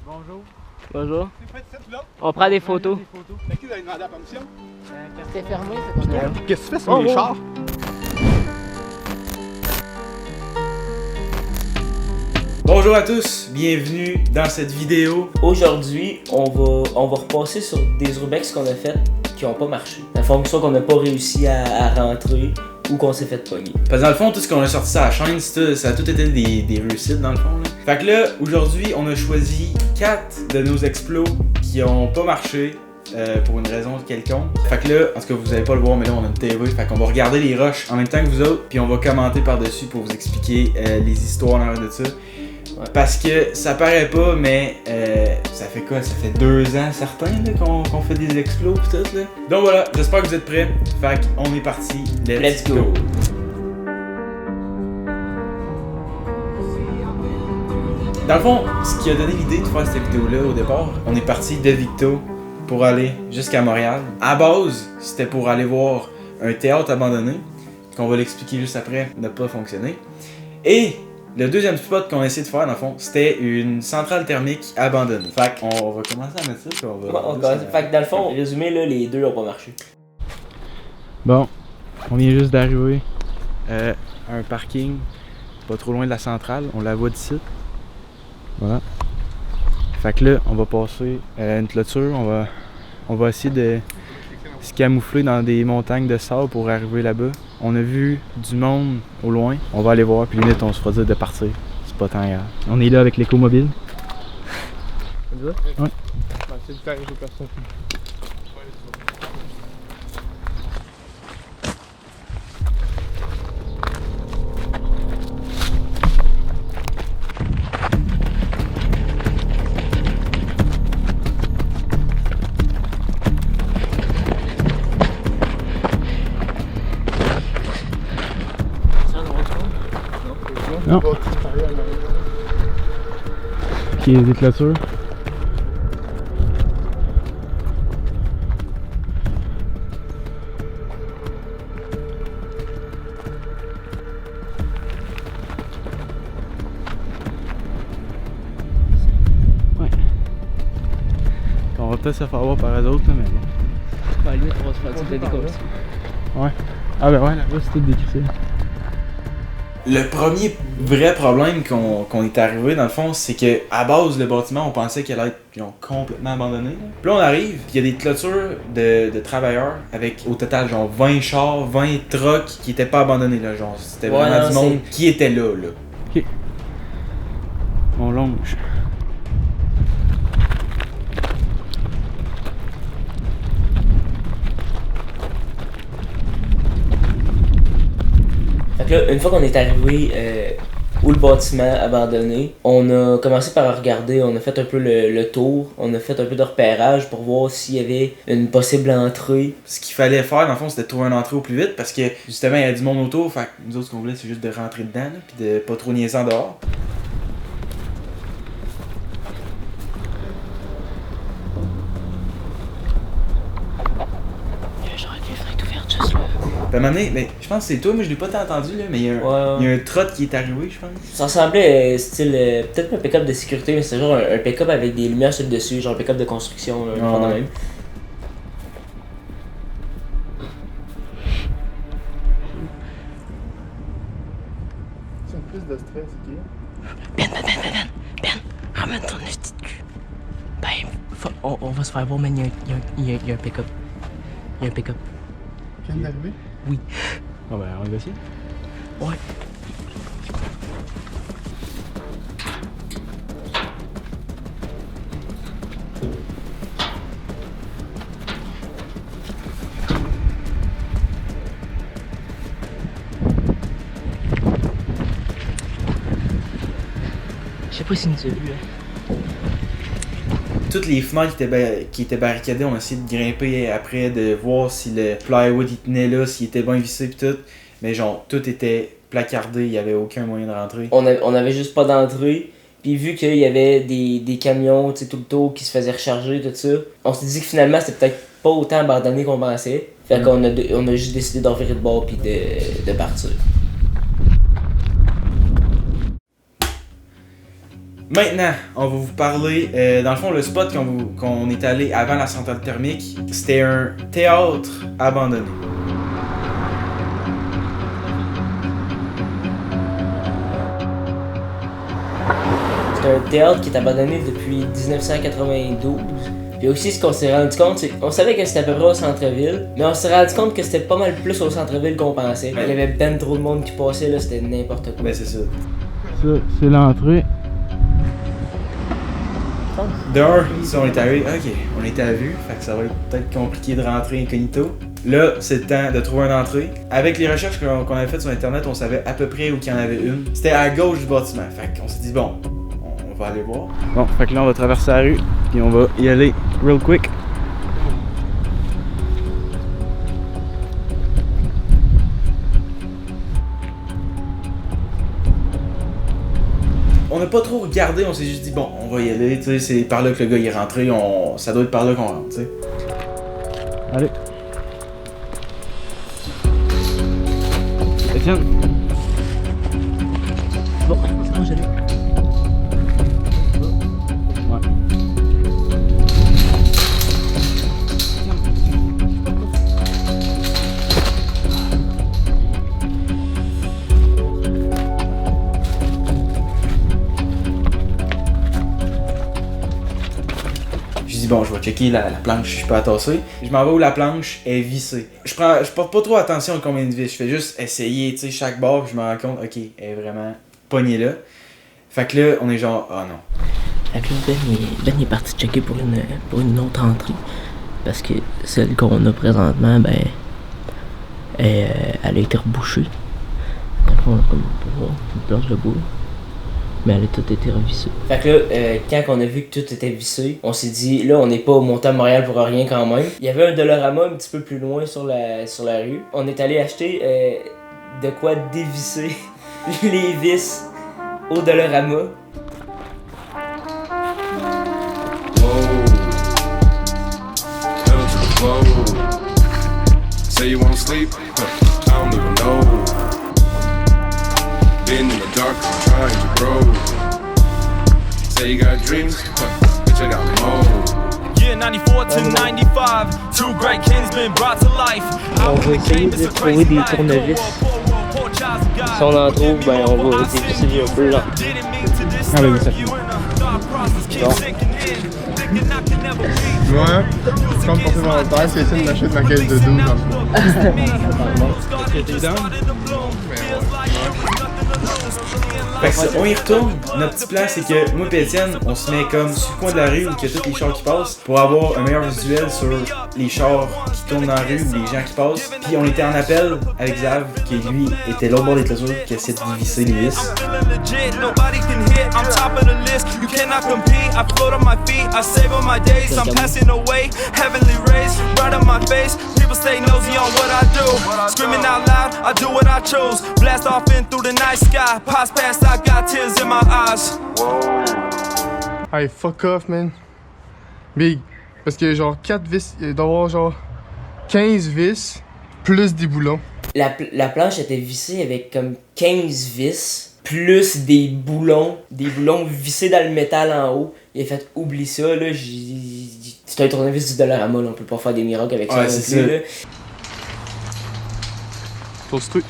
Bonjour. Bonjour. C'est fait, là? On prend des photos. C'est qui vous avez demandé la permission? C'était fermé, c'est qu'on a... Qu'est-ce que tu fais sur les chars? Bonjour à tous, bienvenue dans cette vidéo. Aujourd'hui, on va repasser sur des urbex qu'on a fait qui n'ont pas marché. La fonction qu'on n'a pas réussi à rentrer ou qu'on s'est fait pogner. Parce que dans le fond, tout ce qu'on a sorti sur la chaîne, ça a tout été des réussites dans le fond. Là. Fait que là, aujourd'hui, on a choisi 4 de nos explos qui ont pas marché pour une raison quelconque. Fait que là, en tout cas, vous allez pas le voir, mais là, on a une TV. Fait qu'on va regarder les rushs en même temps que vous autres, puis on va commenter par-dessus pour vous expliquer les histoires en arrière de ça. Ouais. Parce que ça paraît pas, mais ça fait quoi? Ça fait 2 ans certains là, qu'on fait des explos pis tout là. Donc voilà, j'espère que vous êtes prêts. Fait qu'on est parti. Let's go! Dans le fond, ce qui a donné l'idée de faire cette vidéo-là au départ, on est parti de Victo pour aller jusqu'à Montréal. À base, c'était pour aller voir un théâtre abandonné, qu'on va l'expliquer juste après, n'a pas fonctionné. Et le deuxième spot qu'on a essayé de faire, dans le fond, c'était une centrale thermique abandonnée. Fait qu'on va commencer à mettre ça, puis on va... Fait que dans le fond, résumé, là, les deux n'ont pas marché. Bon, on vient juste d'arriver à un parking pas trop loin de la centrale, on la voit d'ici. Voilà. Fait que là, on va passer à une clôture, on va essayer de se camoufler dans des montagnes de sable pour arriver là-bas. On a vu du monde au loin, on va aller voir, puis limite on se fera dire de partir. C'est pas tant grave. On est là avec l'écomobile. Ouais. C'est du temps, j'ai personne. Non. Qui est des clôtures. Ouais. On va peut-être se faire voir par eux autres, là, mais bon. À la limite, on va se faire des décoller. Ouais. Ah ben ouais, là-bas c'est tout décrissé. Le premier vrai problème qu'on est arrivé dans le fond, c'est que à base le bâtiment on pensait qu'il allait être complètement abandonné. Puis là on arrive, puis il y a des clôtures de travailleurs avec au total genre 20 chars, 20 trucks qui étaient pas abandonnés là, genre c'était Ouais, vraiment non, du monde qui était là. Ok. On longe. Fait que là, une fois qu'on est arrivé où le bâtiment abandonné, on a commencé par regarder, on a fait un peu le tour, on a fait un peu de repérage pour voir s'il y avait une possible entrée. Ce qu'il fallait faire dans le fond c'était de trouver une entrée au plus vite parce que justement il y a du monde autour, fait que nous autres ce qu'on voulait c'est juste de rentrer dedans là, puis de pas trop niaiser en dehors. Puis à un moment donné, ben, je pense que c'est toi, mais je l'ai pas tant entendu, là, mais il y a un trot qui est arrivé, je pense. Ça ressemblait style, peut-être un pick-up de sécurité, mais c'était genre un pick-up avec des lumières sur le dessus, genre un pick-up de construction, un genre de même. C'est une prise de stress, ok? Ben, ramène ton petit cul. Ben, on va se faire voir, man, il y a un pick-up. Il y a un pick-up. Qui vient d'arriver? Oui. Ah ben, on va essayer. Ouais. Je sais pas s'il nous a vu, hein. Toutes les fenêtres qui étaient barricadées, on a essayé de grimper après, de voir si le plywood il tenait là, s'il était bien vissé pis tout. Mais genre, tout était placardé, il y avait aucun moyen de rentrer. On avait juste pas d'entrée. Puis vu qu'il y avait des camions tout le tour qui se faisaient recharger, tout ça, on s'est dit que finalement c'était peut-être pas autant abandonné qu'on pensait. Fait qu'on a juste décidé d'en virer de bord puis de partir. Maintenant, on va vous parler, dans le fond, le spot qu'on est allé avant la centrale thermique, c'était un théâtre abandonné. C'est un théâtre qui est abandonné depuis 1992. Puis aussi, ce qu'on s'est rendu compte, c'est qu'on savait que c'était à peu près au centre-ville, mais on s'est rendu compte que c'était pas mal plus au centre-ville qu'on pensait. Ouais. Il y avait ben trop de monde qui passait, là, c'était n'importe quoi. Ben c'est ça. Ça, c'est l'entrée. D'un, si on est arrivé, ok, on était à vue, fait que ça va être peut-être compliqué de rentrer incognito. Là, c'est le temps de trouver une entrée. Avec les recherches qu'on avait faites sur internet, on savait à peu près où il y en avait une. C'était à gauche du bâtiment, fait qu'on s'est dit bon, on va aller voir. Bon, fait que là on va traverser la rue, puis on va y aller real quick. On n'a pas trop regardé, on s'est juste dit bon, on va y aller, tu sais, c'est par là que le gars il est rentré, ça doit être par là qu'on rentre, tu sais. Allez. Étienne. Bon, c'est bon, j'allais. Ouais. J'ai dit bon, je vais checker la planche, je peux la tasser. Je m'en vais où la planche est vissée. Je porte pas trop attention à combien de vis, je fais juste essayer, tu sais, chaque barre, puis je me rends compte, ok, elle est vraiment pognée là. Fait que là, on est genre, ah non. Fait que là, Ben est parti checker pour une autre entrée. Parce que celle qu'on a présentement, ben, elle a été rebouchée. Dans le fond, on a comme une planche de bois. Mais elle a tout été revissée. Fait que là, quand on a vu que tout était vissé, on s'est dit, là, on n'est pas monté à Montréal pour rien quand même. Il y avait un Dollarama un petit peu plus loin sur la rue. On est allé acheter de quoi dévisser les vis au Dollarama. Say you won't sleep? I don't even know. Been in the dark, trying to grow. Say you got dreams? Bitch, I got more. Yeah, 94 to 95, two great kings been brought to life. On va essayer de trouver des tournevis. Si on en trouve, ben on va dévisser un peu là. Ah oui, ça. Moi, comme porter volontaire, c'est essayer de m'acheter ma caisse de 12 dans Fait que ça, on y retourne. Notre petit plan, c'est que moi et Étienne, on se met comme sur le coin de la rue où il y a tous les chars qui passent pour avoir un meilleur visuel sur les chars qui tournent dans la rue ou les gens qui passent. Puis on était en appel avec Zav, qui lui était l'autre bord des clôtures, qui essaie de dévisser les vis. Nobody can hit, I'm top of the list. You cannot compete. I float on my feet, I save on my days. I'm passing away, heavenly rays, right on my face. People stay nosy on what I do. Screaming out loud, I do what I choose. Blast off in through the night sky. Pass past, I got tears in my eyes. Hey, fuck off, man. Big. Parce qu'il y a genre 4 vis, il doit y avoir genre 15 vis, plus des boulons. La planche était vissée avec comme 15 vis, plus des boulons vissés dans le métal en haut. Il a fait oublie ça, là, c'est un tournevis du Dollarama, là, on peut pas faire des miracles avec ça Ouais, non c'est plus, ça. là. Pose-toi.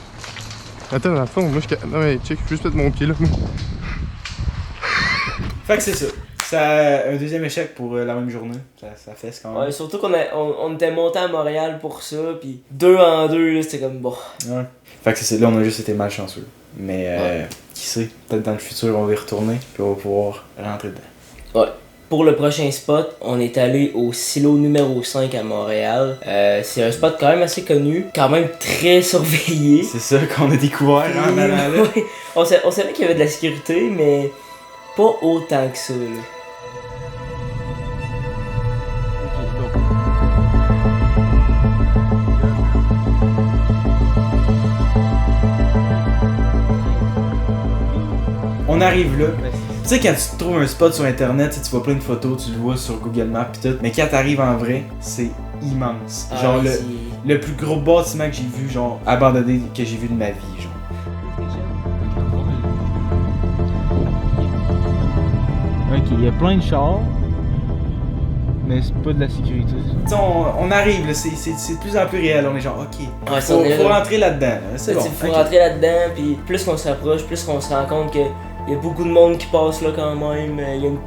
Attends, dans le fond, moi je. Non, mais check, je vais juste mettre mon pied là. Fait que c'est ça. Ça un deuxième échec pour la même journée. Ça fait quand même. Ouais, surtout qu'on était monté à Montréal pour ça, pis 2 en 2, là, c'était comme bon. Ouais. Fait que c'est ça. Là, on a juste été malchanceux. Mais qui sait, peut-être dans le futur, on va y retourner puis on va pouvoir rentrer dedans. Ouais. Pour le prochain spot, on est allé au silo numéro 5 à Montréal. C'est un spot quand même assez connu, quand même très surveillé. C'est ça qu'on a découvert en allant là. Ouais, on savait qu'il y avait de la sécurité, mais pas autant que ça, là. On arrive là. Tu sais, quand tu trouves un spot sur internet, tu vois plein de photos, tu le vois sur Google Maps pis tout. Mais quand t'arrives en vrai, c'est immense. Genre Ah, le plus gros bâtiment que j'ai vu, genre abandonné que j'ai vu de ma vie, genre. Ok, il y a plein de chars, mais c'est pas de la sécurité. T'sais, on arrive, là, c'est de plus en plus réel. On est genre, ok, Ouais, faut rentrer là-dedans. Là. C'est bon. Faut ok. rentrer là-dedans, puis plus qu'on s'approche, plus qu'on se rend compte que y a beaucoup de monde qui passe là quand même.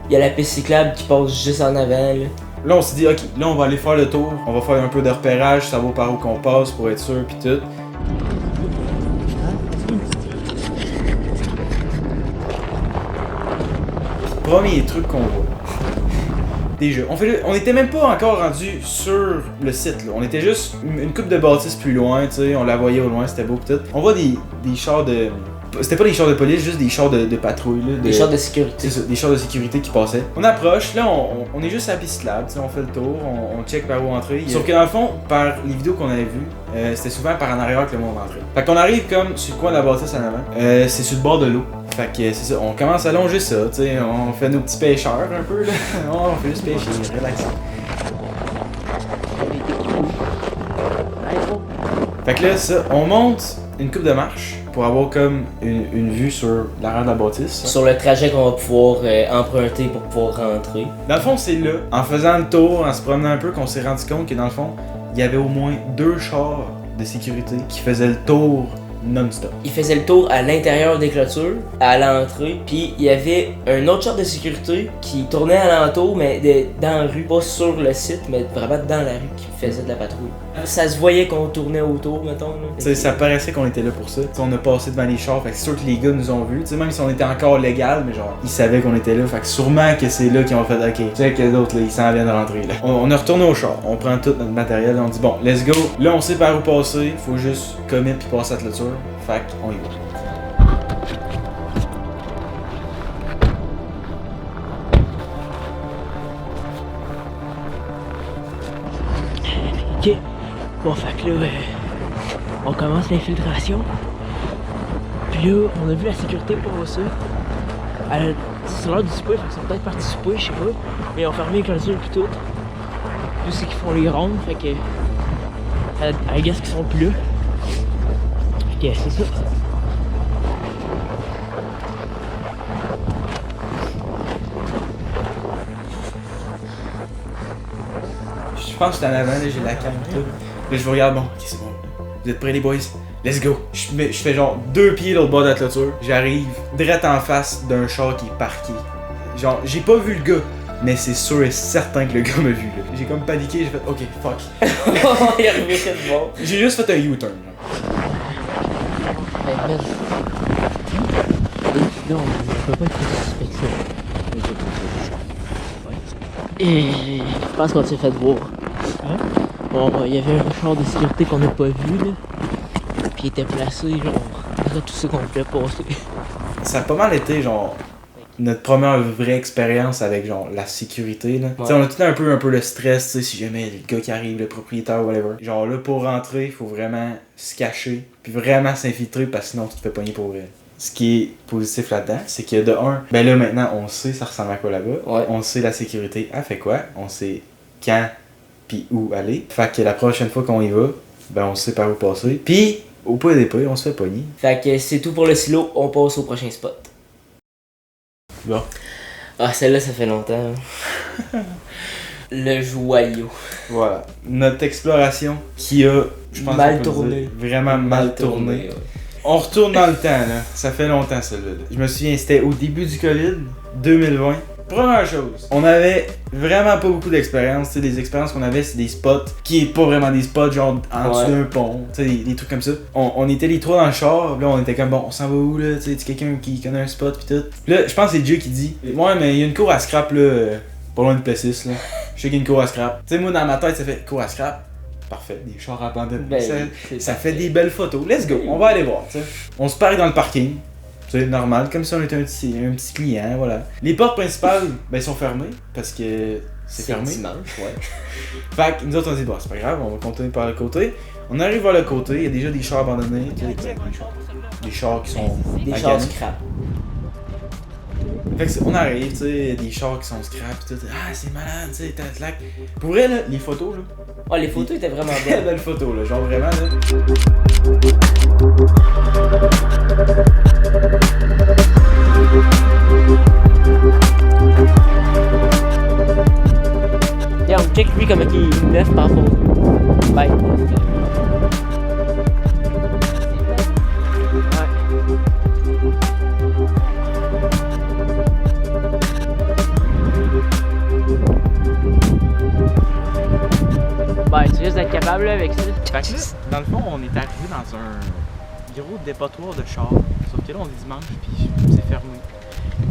Il y a la piste cyclable qui passe juste en avant. Là. Là, on s'est dit, ok, là, on va aller faire le tour. On va faire un peu de repérage, savoir par où qu'on passe pour être sûr, pis tout. Premier truc qu'on voit. Déjà, on était même pas encore rendu sur le site, là. On était juste une coupe de bâtisses plus loin, tu sais, on la voyait au loin, c'était beau pis tout. On voit des chars de... C'était pas des chars de police, juste des chars de patrouille, là. Des chars de sécurité. C'est ça, des chars de sécurité qui passaient. On approche, là on est juste à la piste cyclable, tu sais, on fait le tour, on check par où entrer. Sauf que dans le fond, par les vidéos qu'on avait vues, c'était souvent par en arrière que le monde entrait. Fait qu'on arrive comme sur le coin de la bâtisse en avant, c'est sur le bord de l'eau. Fait que c'est ça, on commence à longer ça, tu sais, on fait nos petits pêcheurs un peu là. On fait juste pêcher, relaxer. Fait que là, ça, on monte une coupe de marche pour avoir comme une vue sur l'arrière de la bâtisse. Sur le trajet qu'on va pouvoir emprunter pour pouvoir rentrer. Dans le fond, c'est là, en faisant le tour, en se promenant un peu, qu'on s'est rendu compte que dans le fond, il y avait au moins 2 chars de sécurité qui faisaient le tour non-stop. Il faisait le tour à l'intérieur des clôtures, à l'entrée, puis il y avait un autre char de sécurité qui tournait alentour, mais dans la rue, pas sur le site, mais vraiment dans la rue, qui faisait de la patrouille. Ça se voyait qu'on tournait autour, mettons. T'sais, ça paraissait qu'on était là pour ça. T'sais, on a passé devant les chars, fait que c'est sûr que les gars nous ont vus. T'sais, même si on était encore légal, mais genre, ils savaient qu'on était là. Fait que sûrement que c'est là qu'ils ont fait ok. Check que d'autres, là, ils s'en viennent de rentrer là. On est retourné au char, on prend tout notre matériel, là, on dit bon, let's go. Là, on sait par où passer, faut juste commit puis passer la clôture. Fait qu'on y va. Ok. Bon, fait que là, on commence l'infiltration. Puis là, on a vu la sécurité passer. C'est l'heure du souper, fait qu'ils sont peut-être partis souper, je sais pas. Mais ils ont fermé les clôtures pis tout. Tout c'est qu'ils font les rondes, fait que... I guess qu'ils sont plus là. Fait que c'est ça. Je pense que j'étais en avant, là, j'ai la cam et tout. Là, je vous regarde, bon, ok, c'est bon. Vous êtes prêts, les boys? Let's go! Je fais genre 2 pieds l'autre bord de la clôture. J'arrive direct en face d'un char qui est parqué. Genre, j'ai pas vu le gars, mais c'est sûr et certain que le gars m'a vu, là. J'ai comme paniqué, j'ai fait, ok, fuck. Il est arrivé de bon. J'ai juste fait un U-turn, là. Non, on peut pas être suspect que ça. Et je pense qu'on s'est fait voir. Hein? Bon, il y avait un char de sécurité qu'on n'a pas vu, là. Puis il était placé, genre, là, tout ce qu'on pouvait passer. Ça a pas mal été, genre, notre première vraie expérience avec, genre, la sécurité, là. Ouais. T'sais, on a tout un peu le stress, tu sais, si jamais le gars qui arrive, le propriétaire, whatever. Genre, là, pour rentrer, il faut vraiment se cacher, puis vraiment s'infiltrer, parce que sinon, tu te fais pogner pour vrai. Ce qui est positif là-dedans, c'est que de un, ben là maintenant on sait ça ressemble à quoi là-bas, ouais. On sait la sécurité elle fait quoi, on sait quand pis où aller. Fait que la prochaine fois qu'on y va, ben on sait par où passer. Pis au pas des pas, on se fait pogner. Fait que c'est tout pour le silo, on passe au prochain spot. Bon. Ah celle-là ça fait longtemps. Le joyau. Voilà. Notre exploration qui a, je pense, mal tourné. Vraiment mal tourné. Ouais. On retourne dans le temps, là. Ça fait longtemps, celle-là. Je me souviens, c'était au début du COVID, 2020. Première chose, on avait vraiment pas beaucoup d'expérience. T'sais, les expériences qu'on avait, c'est des spots qui est pas vraiment des spots, genre en dessous d'un pont, des trucs comme ça. On était les 3 dans le char, là on était comme bon, on s'en va où là? T'sais, quelqu'un qui connaît un spot pis tout. Pis là, je pense que c'est Dieu qui dit ouais, mais il y a une cour à scrap là, pas loin de Plessis là. Je sais qu'il y a une cour à scrap. Tu sais, moi dans ma tête, ça fait cour à scrap. Parfait, des chars abandonnés. Ben, ça fait des belles photos. Let's go, on va aller voir, tu sais. On se parque dans le parking. C'est normal, comme si on était un petit client, voilà. Les portes principales, ben, sont fermées, parce que c'est fermé. Dimanche, ouais. Fait que nous autres, on se dit, bon, c'est pas grave, on va continuer par le côté. On arrive vers le côté, il y a déjà des chars abandonnés, des chars qui sont... Des chars scrap. Fait que on arrive, tu sais, des chars qui sont scrap pis tout. Ah, c'est malade, tu sais, t'as slack. Pour vrai, là, les photos, là. Ah, les photos étaient vraiment belles. Très belles photos, là, genre vraiment, là. check lui comment il est neuf par rapport au bike. Ben, tu risques d'être capable là, avec ça. Fait que là, dans le fond, on est arrivé dans un gros dépotoir de chars. Sauf que là, on est dimanche puis c'est fermé.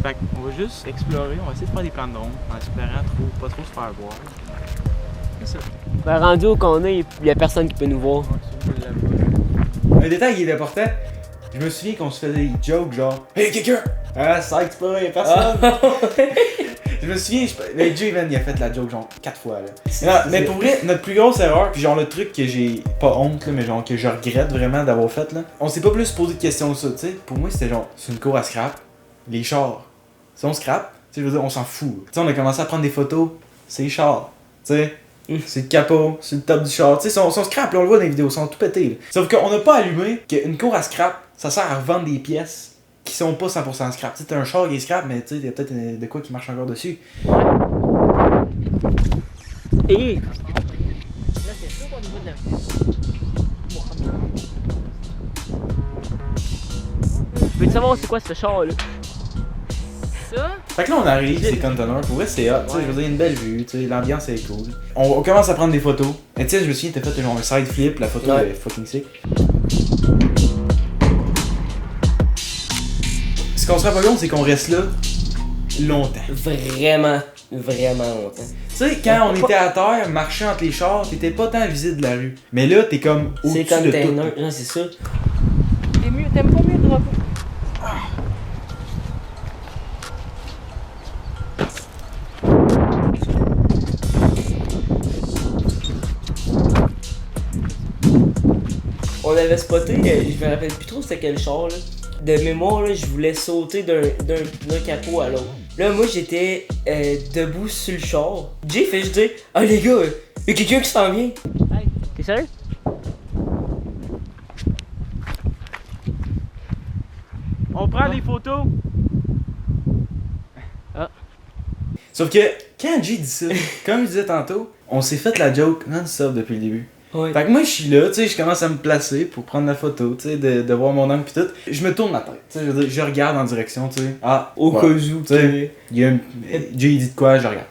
Fait qu'on va juste explorer, on va essayer de faire des plans de drone en espérant pas trop se faire voir. C'est ça. Ben, rendu où qu'on est, il y a personne qui peut nous voir. Un détail qui est important, je me souviens qu'on se faisait des jokes genre Hey quelqu'un! Ah, ça c'est pas vrai, y'a personne! Je me souviens, le Jay Van, il a fait la joke genre 4 fois là. Non, mais pour vrai, notre plus grosse erreur, puis genre le truc que j'ai pas honte là, mais genre que je regrette vraiment d'avoir fait là, on s'est pas plus posé de questions que ça, tu sais. Pour moi c'était genre, c'est une cour à scrap, les chars. Si on scrap, tu sais, je veux dire, on s'en fout. Tu sais, on a commencé à prendre des photos, c'est les chars, tu sais. C'est le capot, c'est le top du char. Tu sais, son scrap, là, on le voit dans les vidéos, ils sont tout pétés. Là. Sauf qu'on n'a pas allumé qu'une cour à scrap, ça sert à revendre des pièces qui sont pas 100% scrap. Tu sais, t'as un char qui est scrap, mais tu sais, il y a peut-être de quoi qui marche encore dessus. Et là, c'est sûr qu'au niveau de la... Peux-tu savoir c'est quoi ce char là? Ça? Fait que là, on arrive, c'est container. Pour vrai, c'est hot. Tu sais, je veux dire, il y a une belle vue, tu sais, l'ambiance est cool. On commence à prendre des photos. Et tu sais, je me souviens, t'as fait genre un side flip, la photo est fucking sick. Ce qu'on se rend pas compte, c'est qu'on reste là longtemps. Vraiment longtemps. Tu sais, quand on était à terre, marchant entre les chars, t'étais pas tant visible de la rue. Mais là, t'es comme au-dessus C'est de tout. container, non, c'est ça. T'aimes pas mieux le drapeau? On avait spoté, je me rappelle plus trop c'était quel char là. De mémoire là, je voulais sauter d'un capot à l'autre. Là moi j'étais debout sur le char. Jay fait juste dire ah les gars, y'a quelqu'un qui s'en vient. Hey, t'es sérieux? On prend des photos. Ah. Sauf que quand Jay dit ça, comme je disais tantôt, on s'est fait la joke non-stop depuis le début. Ouais. Fait que moi je suis là, tu sais, je commence à me placer pour prendre la photo, tu sais, de voir mon angle pis tout. Je me tourne la tête, tu sais, je veux dire, je regarde en direction, tu sais. Ah, Au ouais. cas où, Tu sais, il y a Jay il dit de quoi, je regarde.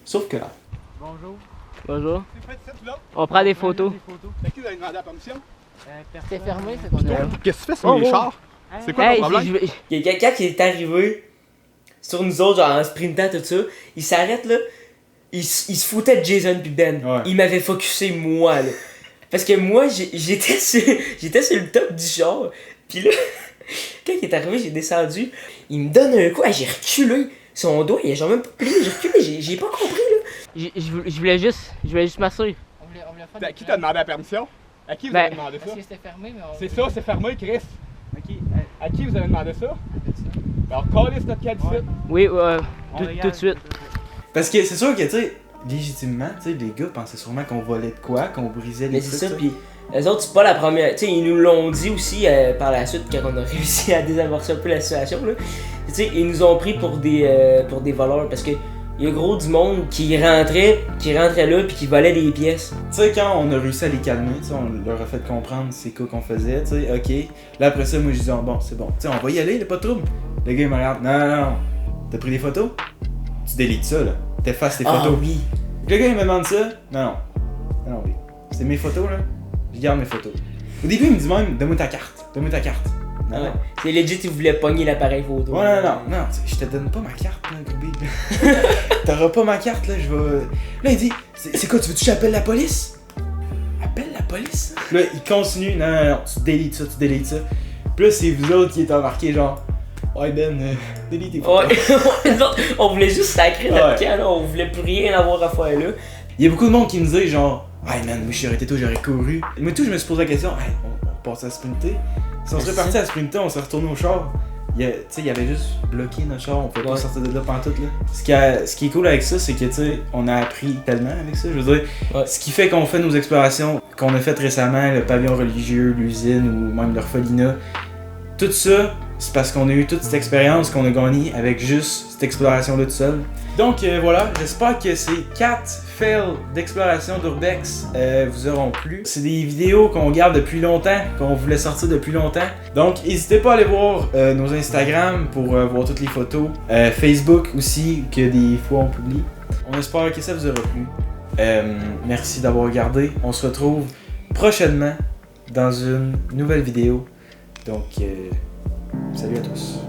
Sauf que là. Bonjour. On prend des photos. À qui vous avez demandé la permission? C'est fermé, c'est qu'on a... Qu'est-ce que tu fais sur les chars? C'est quoi ton problème? Il y a quelqu'un qui est arrivé sur nous autres, genre en sprintant tout ça. Il s'arrête là. Il se foutait de Jason pis Ben. Ouais. Il m'avait focusé moi là. Parce que moi j'étais sur le top du char. Pis là, quand il est arrivé, j'ai descendu. Il me donne un coup. Ah, j'ai reculé. Son doigt, il a genre même pas plié. J'ai reculé, j'ai pas compris là. Je voulais juste m'assurer. À qui t'as demandé la permission? À qui vous avez demandé ça? Parce que c'était fermé, mais on... C'est ça, c'est fermé, Chris. Ok, À qui vous avez demandé ça? Alors, calisse notre cas d'ici. Oui, tout de suite. parce que c'est sûr que, tu sais, légitimement, tu sais, les gars pensaient sûrement qu'on volait de quoi, qu'on brisait les Mais trucs. c'est ça, tu sais. pis les autres, c'est pas la première. Tu sais, ils nous l'ont dit aussi par la suite quand on a réussi à désamorcer un peu la situation là. Tu sais, ils nous ont pris pour des voleurs parce que il y a gros du monde qui rentrait là puis qui volait des pièces. Tu sais, quand on a réussi à les calmer, tu sais, on leur a fait comprendre c'est quoi qu'on faisait, tu sais, ok. Là après ça, moi je dis, bon, c'est bon, tu sais, on va y aller, y'a pas de trouble. Le gars il me regarde, non. T'as pris des photos? Tu délites ça là, t'effaces tes Ah photos. oui. Le gars il me demande ça, non, oui. C'est mes photos là, je garde mes photos. Au début il me dit même, donne-moi ta carte. Non, Ouais. C'est legit, ils voulaient pogner l'appareil photo. Ouais, non, je te donne pas ma carte, là, Groupie. T'auras pas ma carte, là, je vais. Là, il dit, c'est quoi, tu veux que j'appelle la police? Appelle la police? Là, il continue, non, tu délites ça. Puis là, c'est vous autres qui êtes embarqués, genre, ouais, Ben, délite tes photos. Ouais. On voulait juste sacrer notre Ouais. camp, là. On voulait plus rien avoir à faire là. Il y a beaucoup de monde qui me dit, genre, hey man, moi, j'aurais été toi, j'aurais couru. Mais tout, je me suis posé la question, hey, on passe à sprinter. Si on serait parti à sprinter, on serait retourné au char. Tu sais, il y avait juste bloqué notre char, on pouvait pas sortir de là pantoute là. Ce qui est cool avec ça, c'est que tu sais, on a appris tellement avec ça. Je veux dire, ce qui fait qu'on fait nos explorations qu'on a faites récemment, le pavillon religieux, l'usine ou même l'orphelinat, tout ça, c'est parce qu'on a eu toute cette expérience qu'on a gagnée avec juste cette exploration-là tout seul. Donc voilà, j'espère que ces 4 fails d'exploration d'Urbex vous auront plu. C'est des vidéos qu'on garde depuis longtemps, qu'on voulait sortir depuis longtemps. Donc n'hésitez pas à aller voir nos Instagram pour voir toutes les photos. Facebook aussi, que des fois on publie. On espère que ça vous aura plu. Merci d'avoir regardé. On se retrouve prochainement dans une nouvelle vidéo. Donc, salut à tous.